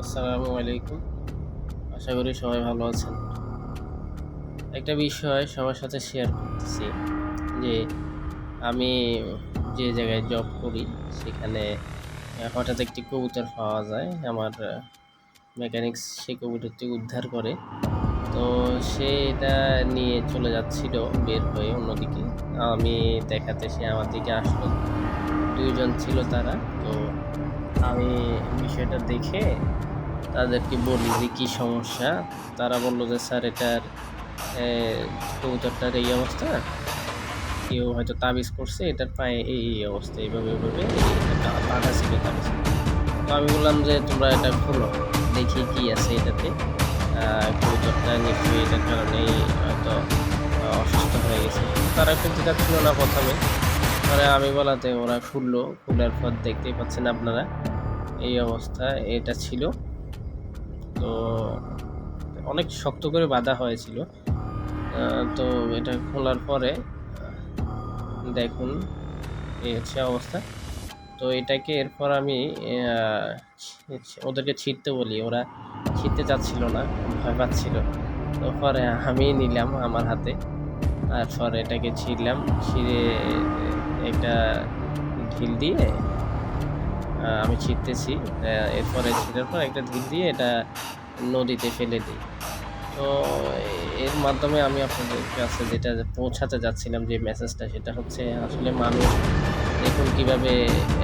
আসসালামু আলাইকুম। আশা করি সবাই ভালো আছেন। একটা বিষয় সবার সাথে শেয়ার করতেছি যে, আমি যে জায়গায় জব করি সেখানে হঠাৎ একটি কবুতর পাওয়া যায়। আমার মেকানিক্স সেই কবুতরটি উদ্ধার করে। তো সে এটা নিয়ে চলে যাচ্ছিল বের হয়ে অন্যদিকে। আমি দেখাতে সে আমার দিকে আসলো। ২ জন ছিল তারা। তো আমি বিষয়টা দেখে তাদেরকে বলি যে কি সমস্যা? তারা বলল যে, "স্যার এটার এ কবুতরটার এই অবস্থা। কেউ হয়তো তাবিজ করছে এটার পায়ে এই অবস্থা। এভাবে এটা বাঁধা ছিল তাবিজে।" তো আমি বললাম যে, "তোমরা এটা খোলো। দেখি কি আছে এটাতে। কবুতরটা নিশ্চয়ই এটার কারণেই হয়তো অসুস্থ হয়ে গেছে।" তারা খুলতে চাচ্ছিল না ১ম এ। পরে আমি বলাতে ওরা খুললো। খোলার পর দেখতেই পাচ্ছেন আপনারা এই অবস্থা এটা ছিল। তো অনেক শক্ত করে বাঁধা হয়েছিল। তো এটা খোলার পরে দেখুন এই হচ্ছে অবস্থা। তো এটাকে এরপর আমি আ ওদেরকে ছিঁড়তে বলি। ওরা ছিঁড়তে চাচ্ছিল না, ভয় পাচ্ছিল। তো পরে আমি নিলাম আমার হাতে। তারপর এটাকে ছিঁড়লাম। ছিঁড়ে একটা ঢিল দিয়ে আমি ছিঁড়তেছি। এরপরে ছিঁড়ার পর একটা ঢিল দিয়ে এটা নদীতে ফেলে দেই। তো এর মাধ্যমে আমি আপনাদের কাছে যেটা পৌঁছাতে যাচ্ছিলাম যে মেসেজটা সেটা হচ্ছে আসলে মানুষ দেখুন কিভাবে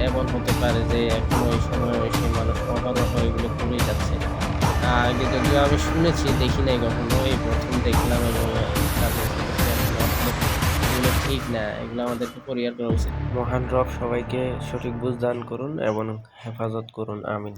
এমন হতে পারে যে এখনো এই সময়ে এসে মানুষ অহরহ এগুলো করেই যাচ্ছে। আগে যদিও আমি শুনেছি দেখি নাই কখনো এই ১ম দেখলাম এবং তাদের সাথে শেয়ার করলাম। আসলে এগুলো ঠিক না। এগুলো আমাদেরকে পরিহার করা উচিত। মহান রব সবাইকে সঠিক বুঝ দান করুন এবং হেফাজত করুন। আমিন।